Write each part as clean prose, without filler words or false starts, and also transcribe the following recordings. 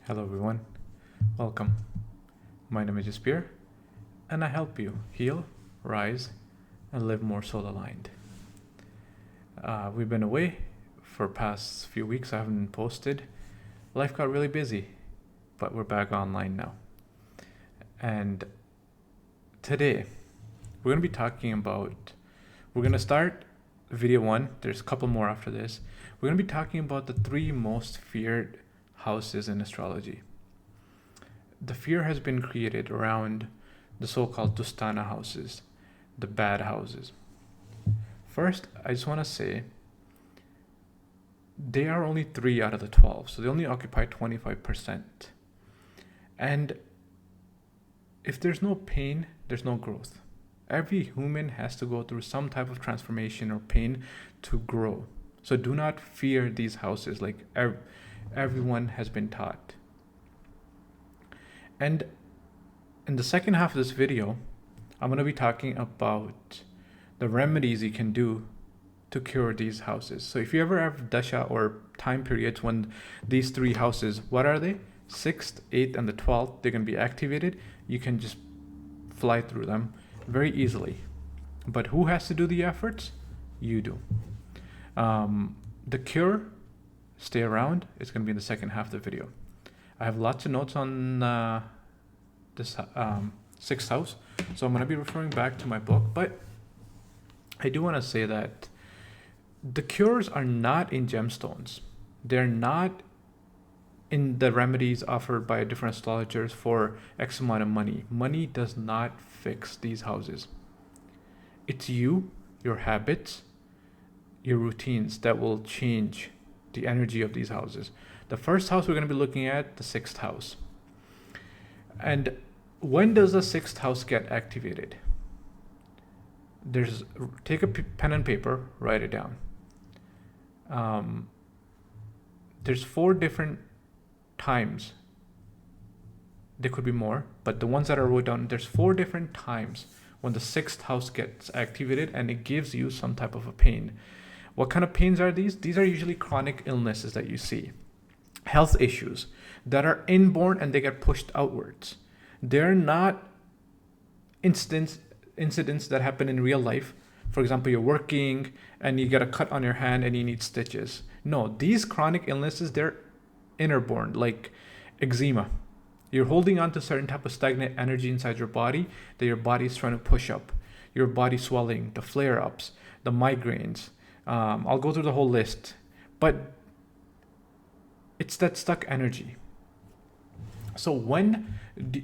Hello everyone, welcome. My name is Jaspir, and I help you heal, rise, and live more soul aligned. We've been away for past few weeks. I haven't posted. Life got really busy, but we're back online now. And today we're going to be talking about. We're going to start video one. There's a couple more after this. We're going to be talking about the 3 most feared houses in astrology. The fear has been created around the so-called Dustana houses, the bad houses. First, I just want to say they are only 3 out of the 12, so they only occupy 25%. And if there's no pain, there's no growth. Every human has to go through some type of transformation or pain to grow. So do not fear these houses like everyone has been taught. And in the second half of this video, I'm going to be talking about the remedies you can do to cure these houses. So if you ever have dasha or time periods when these 3 houses, what are they? 6th, 8th, and the 12th, they're going to be activated. You can just fly through them very easily. But who has to do the efforts? You do. The cure, stay around. It's going to be in the second half of the video. I have lots of notes on this 6th house, so I'm going to be referring back to my book, but I do want to say that the cures are not in gemstones. They're not in the remedies offered by different astrologers for X amount of money. Money does not fix these houses. It's you, your habits, your routines that will change the energy of these houses. The first house we're going to be looking at, the 6th house. And when does the 6th house get activated? Take a pen and paper, write it down. There's 4 different times. There could be more, but the ones that I wrote down, there's 4 different times when the 6th house gets activated and it gives you some type of a pain. What kind of pains are these? These are usually chronic illnesses that you see. Health issues that are inborn and they get pushed outwards. They're not incidents that happen in real life. For example, you're working and you get a cut on your hand and you need stitches. No, these chronic illnesses, they're inborn, like eczema. You're holding on to certain type of stagnant energy inside your body that your body's trying to push up. Your body swelling, the flare-ups, the migraines. I'll go through the whole list. But it's that stuck energy. So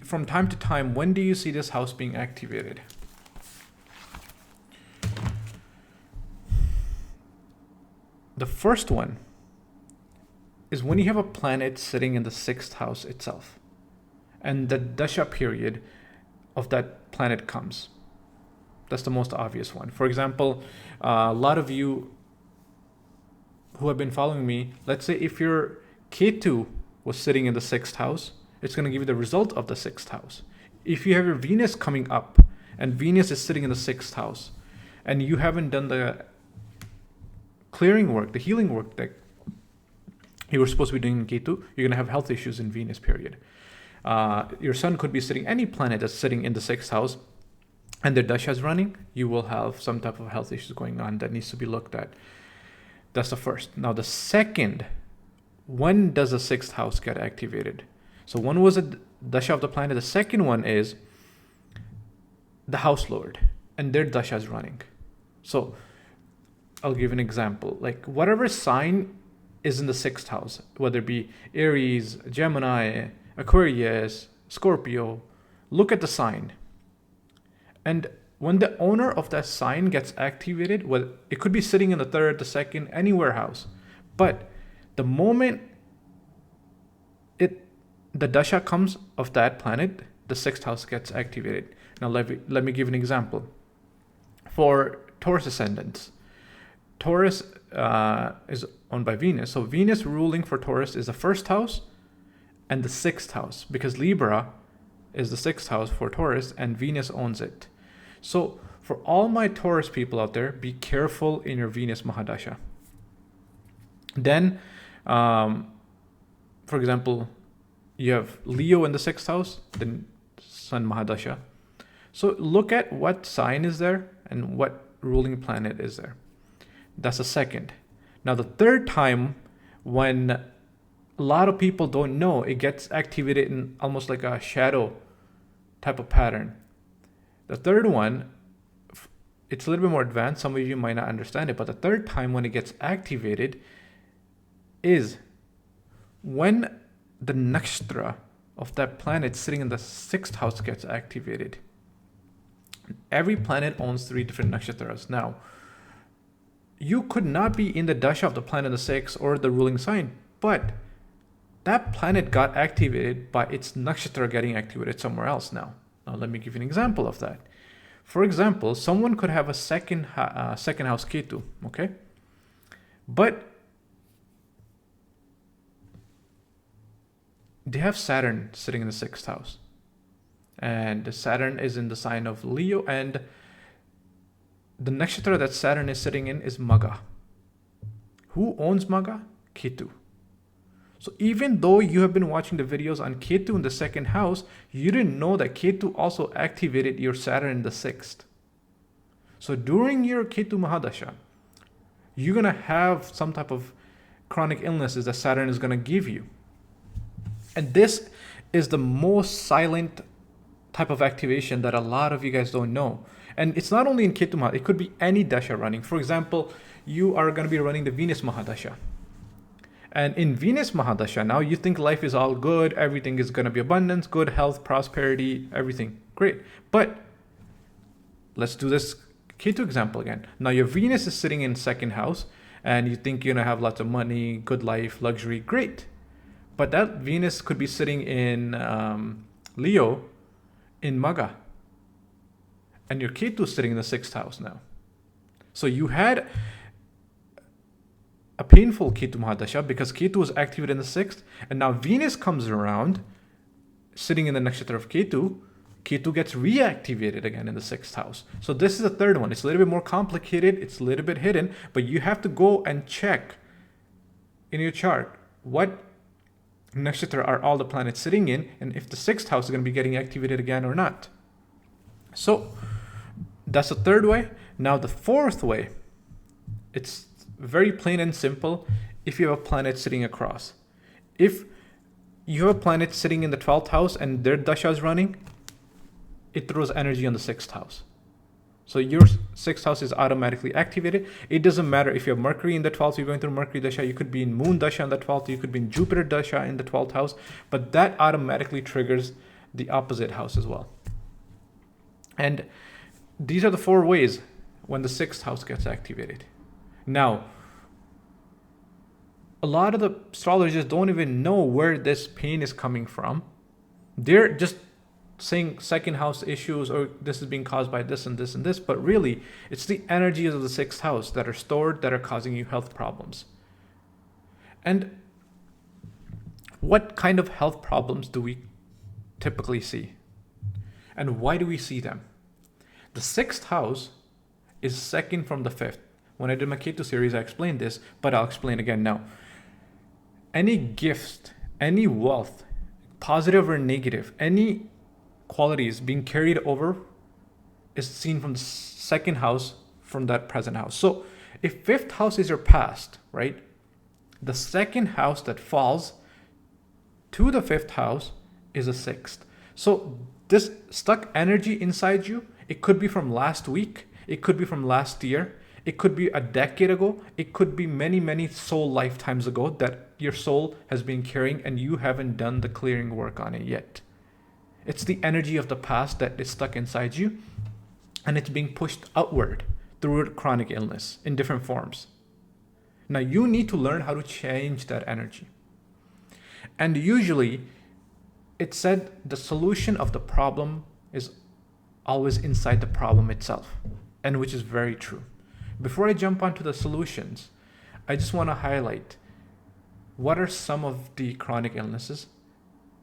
from time to time, when do you see this house being activated? The first one is when you have a planet sitting in the 6th house itself. And the dasha period of that planet comes. That's the most obvious one. For example, a lot of you who have been following me, let's say if your Ketu was sitting in the 6th house, it's going to give you the result of the 6th house. If you have your Venus coming up and Venus is sitting in the 6th house and you haven't done the clearing work, the healing work that you were supposed to be doing in Ketu, you're going to have health issues in Venus period. Your sun could be sitting, any planet that's sitting in the 6th house and their dasha is running, you will have some type of health issues going on that needs to be looked at. That's the first. Now the second, when does the 6th house get activated? So one was a dasha of the planet. The second one is the house lord and their dasha is running. So I'll give an example. Like whatever sign is in the 6th house, whether it be Aries, Gemini, Aquarius, Scorpio, look at the sign. And when the owner of that sign gets activated, well, it could be sitting in the 3rd, the 2nd, anywhere house. But the moment the dasha comes of that planet, the 6th house gets activated. Now let me give an example. For Taurus ascendants, Taurus is owned by Venus. So Venus ruling for Taurus is the 1st house and the 6th house, because Libra is the 6th house for Taurus and Venus owns it. So for all my Taurus people out there, be careful in your Venus Mahadasha. Then, for example, you have Leo in the 6th house, then Sun Mahadasha. So look at what sign is there and what ruling planet is there. That's the second. Now the third time, when a lot of people don't know, it gets activated in almost like a shadow type of pattern. The third one, it's a little bit more advanced. Some of you might not understand it, but the third time when it gets activated is when the nakshatra of that planet sitting in the 6th house gets activated. Every planet owns 3 different nakshatras. Now, you could not be in the dasha of the planet in the 6th or the ruling sign, but that planet got activated by its nakshatra getting activated somewhere else now. Now, let me give you an example of that. For example, someone could have a second house Ketu, okay? But they have Saturn sitting in the 6th house. And Saturn is in the sign of Leo, and the nakshatra that Saturn is sitting in is Magha. Who owns Magha? Ketu. So even though you have been watching the videos on Ketu in the 2nd house, you didn't know that Ketu also activated your Saturn in the 6th. So during your Ketu Mahadasha, you're going to have some type of chronic illnesses that Saturn is going to give you. And this is the most silent type of activation that a lot of you guys don't know. And it's not only in Ketu Mahadasha, it could be any dasha running. For example, you are going to be running the Venus Mahadasha. And in Venus Mahadasha, now you think life is all good, everything is going to be abundance, good health, prosperity, everything. Great. But let's do this Ketu example again. Now your Venus is sitting in 2nd house and you think you're going to have lots of money, good life, luxury. Great. But that Venus could be sitting in Leo in Magha. And your Ketu is sitting in the 6th house now. So you had a painful Ketu Mahadasha because Ketu was activated in the 6th, and now Venus comes around sitting in the nakshatra of Ketu. Ketu gets reactivated again in the 6th house. So this is the third one. It's a little bit more complicated, it's a little bit hidden, but you have to go and check in your chart what nakshatra are all the planets sitting in, and if the 6th house is going to be getting activated again or not. So that's the third way. Now the fourth way, it's very plain and simple. If you have a planet sitting across, if you have a planet sitting in the 12th house and their dasha is running, it throws energy on the 6th house. So your 6th house is automatically activated. It doesn't matter if you have Mercury in the 12th, you're going through Mercury dasha, you could be in Moon dasha in the 12th, you could be in Jupiter dasha in the 12th house, but that automatically triggers the opposite house as well. And these are the 4 ways when the 6th house gets activated. Now, a lot of the astrologers don't even know where this pain is coming from. They're just saying 2nd house issues, or this is being caused by this and this and this, but really it's the energies of the 6th house that are stored that are causing you health problems. And what kind of health problems do we typically see? And why do we see them? The 6th house is 2nd from the 5th. When I did my Ketu series, I explained this, but I'll explain again now. Any gift, any wealth, positive or negative, any qualities being carried over is seen from the 2nd house from that present house. So if 5th house is your past, right? The 2nd house that falls to the 5th house is a 6th. So this stuck energy inside you, it could be from last week, it could be from last year, it could be a decade ago, it could be many, many soul lifetimes ago that your soul has been carrying and you haven't done the clearing work on it yet. It's the energy of the past that is stuck inside you, and it's being pushed outward through chronic illness in different forms. Now you need to learn how to change that energy. And usually it's said the solution of the problem is always inside the problem itself, and which is very true. Before I jump onto the solutions, I just want to highlight what are some of the chronic illnesses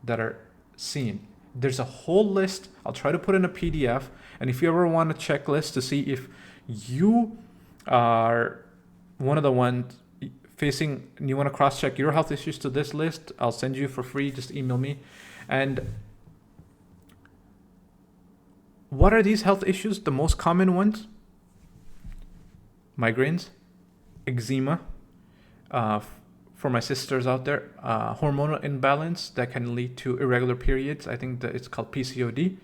that are seen. There's a whole list. I'll try to put in a PDF. And if you ever want a checklist to see if you are one of the ones facing and you want to cross check your health issues to this list, I'll send you for free. Just email me. And what are these health issues? The most common ones: migraines, eczema, for my sisters out there, hormonal imbalance that can lead to irregular periods. I think that it's called PCOD,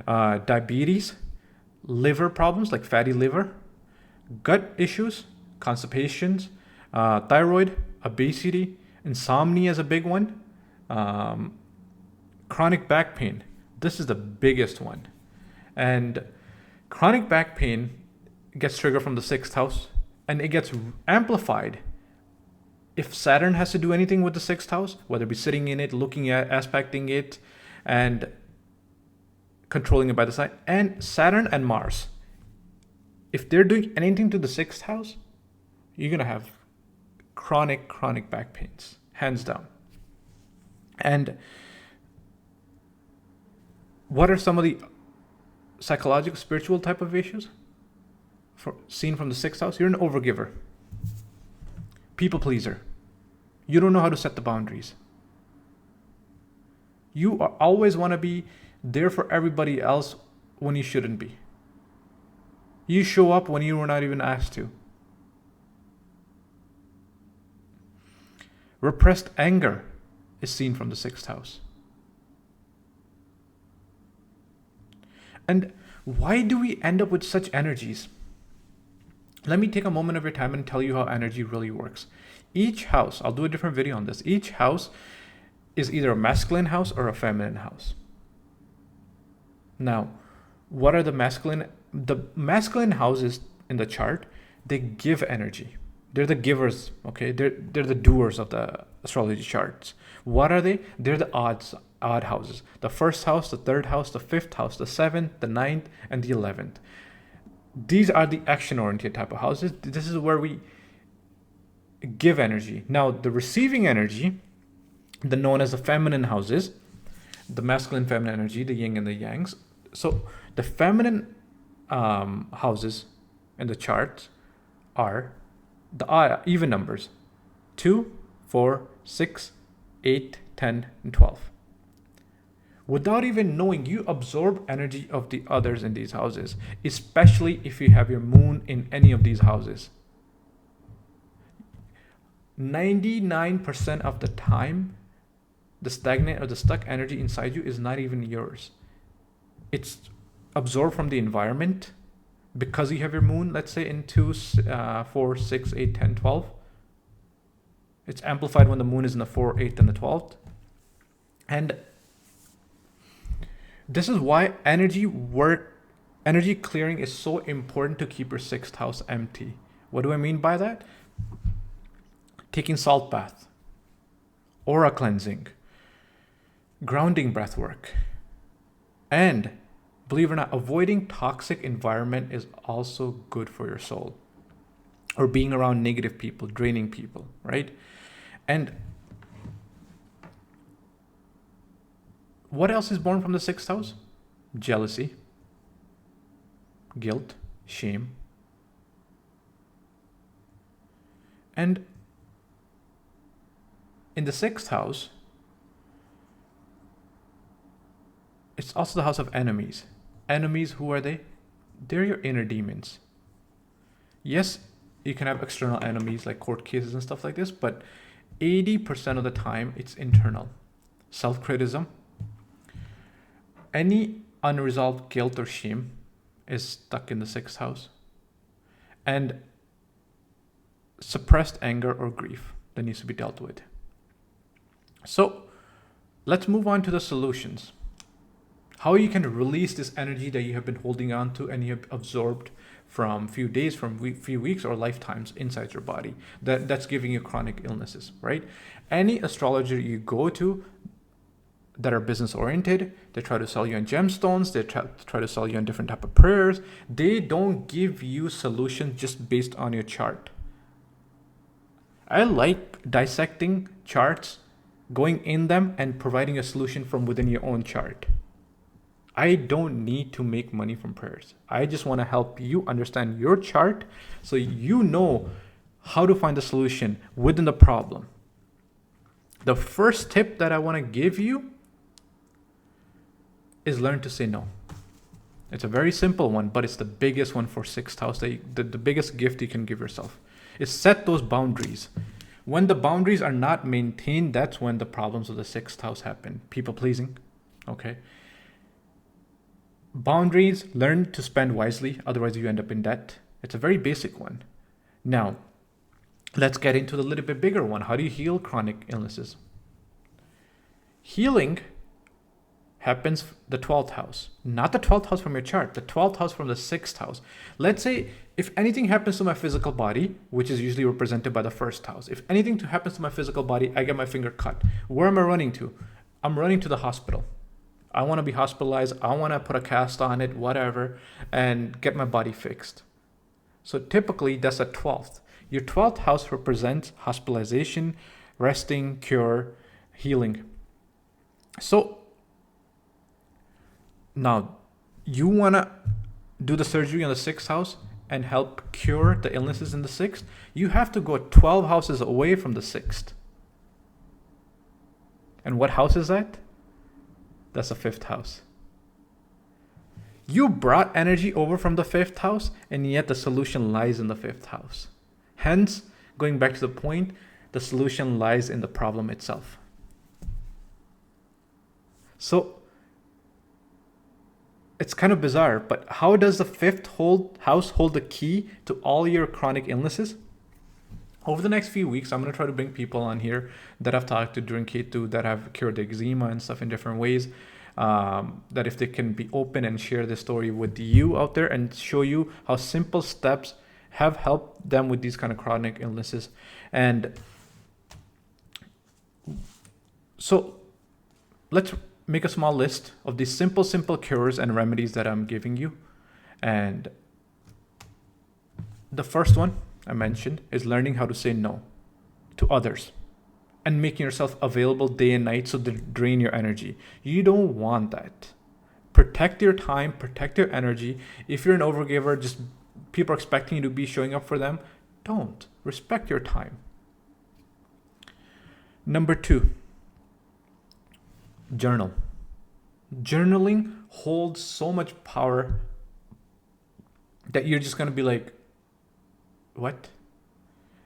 diabetes, liver problems like fatty liver, gut issues, constipations, thyroid, obesity, insomnia is a big one, chronic back pain. This is the biggest one. And chronic back pain gets triggered from the 6th house, and it gets amplified if Saturn has to do anything with the 6th house, whether it be sitting in it, looking at, aspecting it, and controlling it by the side. And Saturn and Mars, if they're doing anything to the 6th house, you're going to have chronic back pains, hands down. And what are some of the psychological, spiritual type of issues seen from the 6th house? You're an overgiver, people pleaser. You don't know how to set the boundaries. You always want to be there for everybody else when you shouldn't be. You show up when you were not even asked to. Repressed anger is seen from the 6th house. And why do we end up with such energies? Let me take a moment of your time and tell you how energy really works. Each house, I'll do a different video on this. Each house is either a masculine house or a feminine house. Now, what are the masculine? The masculine houses in the chart, they give energy. They're the givers, okay? They're the doers of the astrology charts. What are they? They're the odd houses. The 1st house, the 3rd house, the 5th house, the 7th, the 9th, and the 11th. These are the action-oriented type of houses. This is where we give energy. Now, the receiving energy, the known as the feminine houses, the masculine, feminine energy, the yin and the yangs. So the feminine houses in the chart are the even numbers: 2, 4, 6, 8, 10, and 12. Without even knowing, you absorb energy of the others in these houses, especially if you have your moon in any of these houses. 99% of the time, the stagnant or the stuck energy inside you is not even yours. It's absorbed from the environment because you have your moon, let's say, in 2, 4, 6, 8, 10, 12. It's amplified when the moon is in the 4th, 8th, and the 12th. And this is why energy clearing is so important to keep your 6th house empty. What do I mean by that? Taking salt bath, aura cleansing, grounding breath work, and believe it or not, avoiding toxic environment is also good for your soul. Or being around negative people, draining people, right? And what else is born from the 6th house? Jealousy, guilt, shame. And in the 6th house, it's also the house of enemies. Enemies, who are they? They're your inner demons. Yes, you can have external enemies like court cases and stuff like this, but 80% of the time it's internal. Self-criticism. Any unresolved guilt or shame is stuck in the 6th house. And suppressed anger or grief that needs to be dealt with. So let's move on to the solutions. How you can release this energy that you have been holding on to and you have absorbed from few days, from few weeks, or lifetimes inside your body. That's giving you chronic illnesses, right? Any astrologer you go to that are business oriented, they try to sell you on gemstones, they try to sell you on different type of prayers. They don't give you solutions just based on your chart. I like dissecting charts, going in them and providing a solution from within your own chart. I don't need to make money from prayers. I just want to help you understand your chart so you know how to find the solution within the problem. The first tip that I want to give you is learn to say no. It's a very simple one, but it's the biggest one for sixth house. The biggest gift you can give yourself is set those boundaries. When the boundaries are not maintained, that's when the problems of the sixth house happen. People pleasing, okay? Boundaries, learn to spend wisely, otherwise you end up in debt. It's a very basic one. Now, let's get into the little bit bigger one. How do you heal chronic illnesses? Healing happens the 12th house, not the 12th house from your chart, the 12th house from the 6th house. Let's say if anything happens to my physical body, which is usually represented by the 1st house, if anything happens to my physical body, I get my finger cut. Where am I running to? I'm running to the hospital. I want to be hospitalized. I want to put a cast on it, whatever, and get my body fixed. So typically that's a 12th. Your 12th house represents hospitalization, resting, cure, healing. So now you want to do the surgery on the 6th house and help cure the illnesses in the 6th. You have to go 12 houses away from the 6th. And what house is that? That's the 5th house. You brought energy over from the 5th house, and yet the solution lies in the 5th house. Hence, going back to the point, the solution lies in the problem itself. So, it's kind of bizarre, but how does the 5th house hold the key to all your chronic illnesses? Over the next few weeks, I'm going to try to bring people on here that I've talked to during Ketu that have cured eczema and stuff in different ways. That if they can be open and share this story with you out there and show you how simple steps have helped them with these kind of chronic illnesses. And so let's make a small list of these simple cures and remedies that I'm giving you. And the first one I mentioned is learning how to say no to others and making yourself available day and night so they drain your energy. You don't want that. Protect your time, protect your energy. If you're an overgiver, just people are expecting you to be showing up for them, don't. Respect your time. Number 2, journal. Journaling holds so much power that you're just going to be like, what?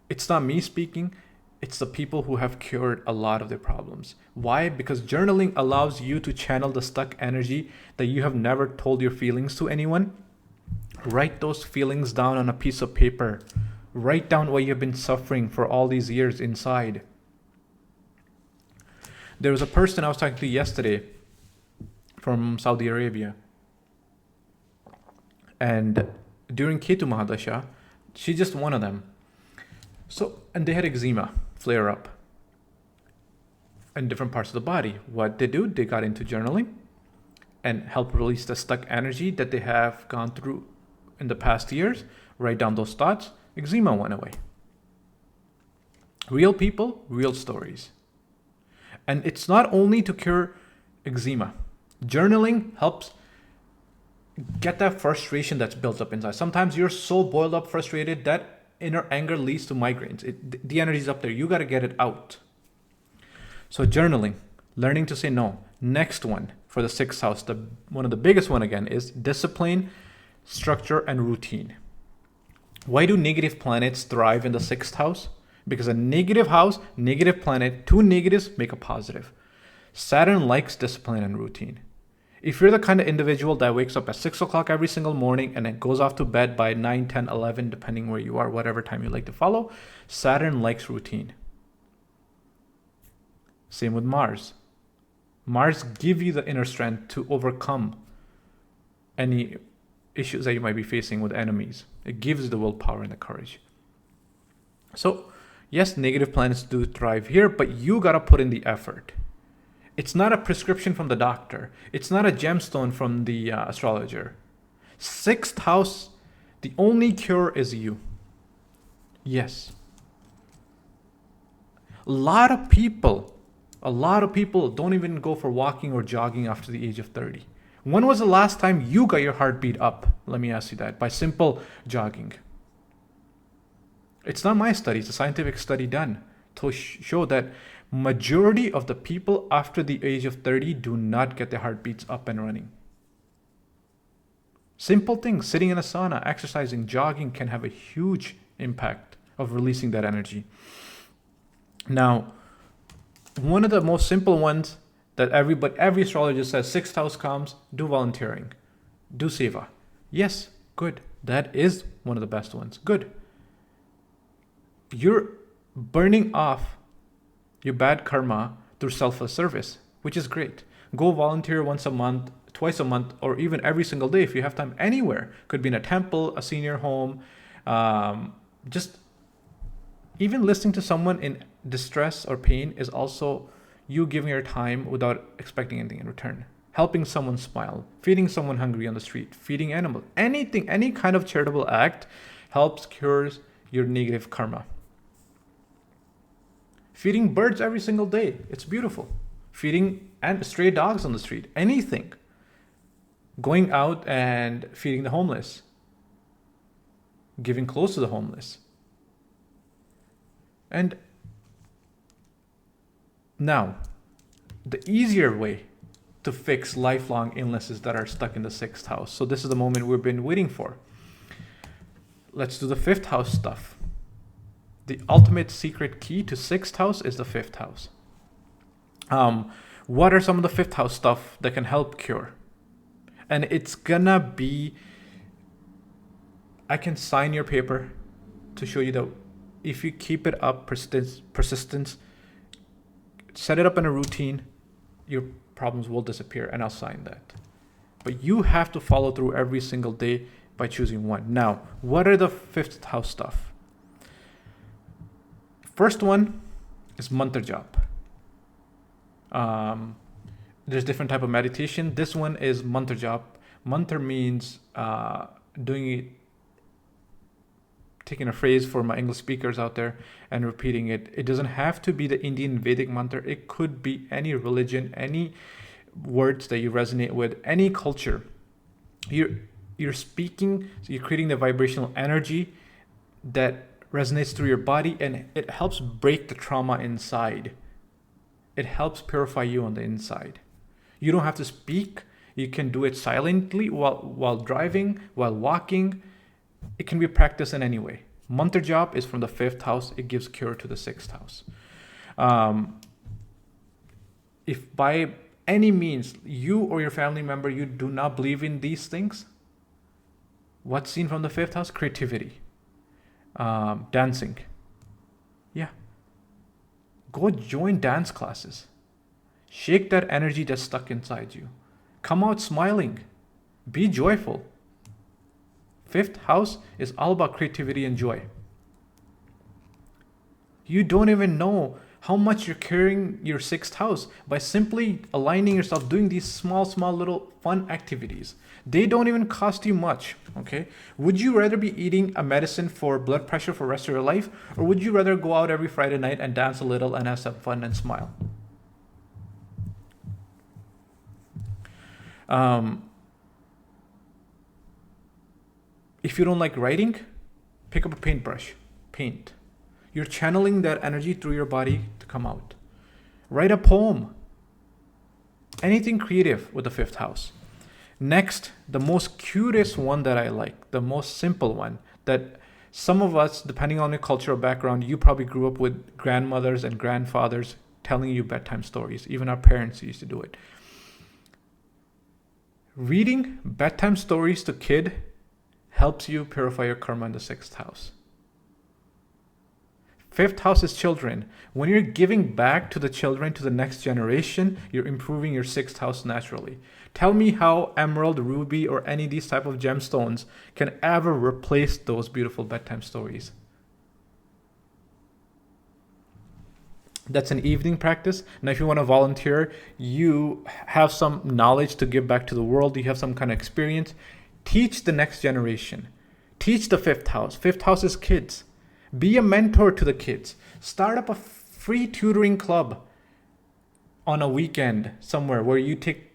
It's not me speaking. It's the people who have cured a lot of their problems. Why? Because journaling allows you to channel the stuck energy that you have never told your feelings to anyone. Write those feelings down on a piece of paper. Write down what you've been suffering for all these years inside. There was a person I was talking to yesterday from Saudi Arabia. And during Ketu Mahadasha, she's just one of them. So, and they had eczema flare up in different parts of the body. What they do, they got into journaling and help release the stuck energy that they have gone through in the past years. Write down those thoughts. Eczema went away. Real people, real stories. And it's not only to cure eczema. Journaling helps get that frustration that's built up inside. Sometimes you're so boiled up, frustrated that inner anger leads to migraines. The energy's up there. You got to get it out. So journaling, learning to say no. Next one for the 6th house, one of the biggest one again is discipline, structure, and routine. Why do negative planets thrive in the 6th house? Because a negative house, negative planet, 2 negatives make a positive. Saturn likes discipline and routine. If you're the kind of individual that wakes up at 6 o'clock every single morning and then goes off to bed by 9, 10, 11, depending where you are, whatever time you like to follow, Saturn likes routine. Same with Mars. Mars gives you the inner strength to overcome any issues that you might be facing with enemies. It gives you the willpower and the courage. So, yes, negative planets do thrive here, but you got to put in the effort. It's not a prescription from the doctor. It's not a gemstone from the astrologer. 6th house, the only cure is you. Yes. A lot of people don't even go for walking or jogging after the age of 30. When was the last time you got your heart beat up? Let me ask you that. By simple jogging. It's not my study, it's a scientific study done to show that majority of the people after the age of 30 do not get their heartbeats up and running. Simple things, sitting in a sauna, exercising, jogging can have a huge impact of releasing that energy. Now, one of the most simple ones that every astrologist says, sixth house comes, do volunteering, do seva. Yes, good. That is one of the best ones. Good. You're burning off your bad karma through selfless service, which is great. Go volunteer once a month, twice a month, or even every single day if you have time anywhere. Could be in a temple, a senior home, just even listening to someone in distress or pain is also you giving your time without expecting anything in return. Helping someone smile, feeding someone hungry on the street, feeding animals, anything, any kind of charitable act helps cures your negative karma. Feeding birds every single day, it's beautiful. Feeding and stray dogs on the street, anything. Going out and feeding the homeless, giving clothes to the homeless. And now, the easier way to fix lifelong illnesses that are stuck in the sixth house. So this is the moment we've been waiting for. Let's do the fifth house stuff. The ultimate secret key to sixth house is the fifth house. What are some of the fifth house stuff that can help cure? And it's gonna be, I can sign your paper to show you that if you keep it up, persistence, set it up in a routine, your problems will disappear, and I'll sign that. But you have to follow through every single day by choosing one. Now, what are the fifth house stuff? First one is mantra jap. There's different type of meditation. This one is mantra jap. Mantra means doing it, taking a phrase for my English speakers out there and repeating it. It doesn't have to be the Indian Vedic mantra. It could be any religion, any words that you resonate with, any culture. You're speaking, so you're creating the vibrational energy that resonates through your body, and it helps break the trauma inside. It helps purify you on the inside. You don't have to speak. You can do it silently while driving, while walking. It can be practiced in any way. Mantra jap is from the fifth house. It gives cure to the sixth house. If by any means you or your family member, you do not believe in these things, what's seen from the fifth house? Creativity. Dancing. Yeah. Go join dance classes. Shake that energy that's stuck inside you. Come out smiling. Be joyful. Fifth house is all about creativity and joy. You don't even know how much you're carrying your sixth house by simply aligning yourself, doing these small little fun activities. They don't even cost you much, okay? Would you rather be eating a medicine for blood pressure for the rest of your life? Or would you rather go out every Friday night and dance a little and have some fun and smile? If you don't like writing, pick up a paintbrush, paint. You're channeling that energy through your body to come out. Write a poem. Anything creative with the fifth house. Next, the most cutest one that I like, the most simple one that some of us, depending on your cultural background, you probably grew up with grandmothers and grandfathers telling you bedtime stories. Even our parents used to do it. Reading bedtime stories to kid helps you purify your karma in the sixth house. Fifth house is children. When you're giving back to the children, to the next generation, you're improving your sixth house naturally. Tell me how emerald, ruby, or any of these type of gemstones can ever replace those beautiful bedtime stories. That's an evening practice. Now, if you want to volunteer, you have some knowledge to give back to the world, you have some kind of experience, teach the next generation. Teach the fifth house. Fifth house is kids. Be a mentor to the kids. Start up a free tutoring club on a weekend somewhere where you take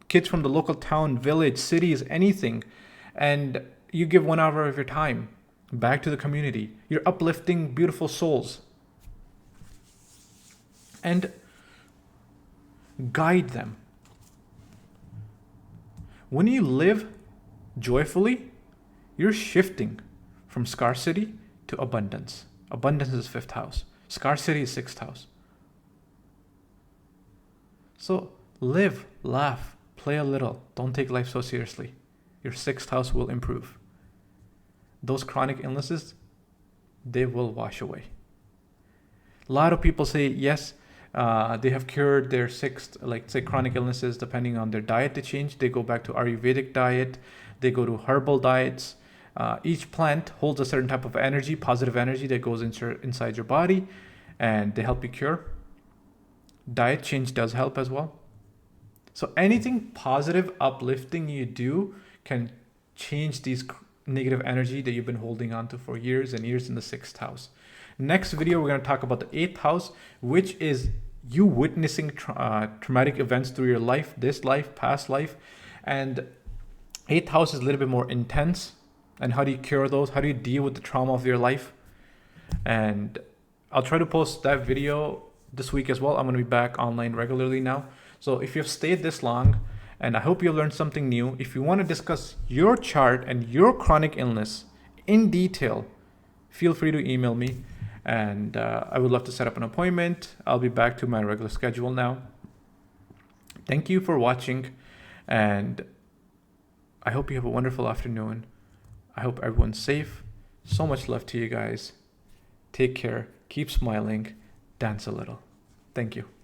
kids from the local town, village, cities, anything, and you give 1 hour of your time. back to the community. You're uplifting beautiful souls. And guide them. When you live joyfully, you're shifting from scarcity to abundance. Abundance is 5th house. Scarcity is 6th house. So live, laugh, play a little. Don't take life so seriously. Your 6th house will improve. Those chronic illnesses, they will wash away. A lot of people say, yes, they have cured their 6th, like say chronic illnesses, depending on their diet they change. They go back to Ayurvedic diet. They go to herbal diets. Each plant holds a certain type of energy, positive energy that goes inside your body, and they help you cure. Diet change does help as well. So anything positive, uplifting you do can change these negative energy that you've been holding on to for years and years in the 6th house. Next video, we're going to talk about the 8th house, which is you witnessing traumatic events through your life, this life, past life. And 8th house is a little bit more intense. And how do you cure those? How do you deal with the trauma of your life? And I'll try to post that video this week as well. I'm going to be back online regularly now. So if you've stayed this long, and I hope you learned something new, if you want to discuss your chart and your chronic illness in detail, feel free to email me. And I would love to set up an appointment. I'll be back to my regular schedule now. Thank you for watching. And I hope you have a wonderful afternoon. I hope everyone's safe. So much love to you guys. Take care. Keep smiling. Dance a little. Thank you.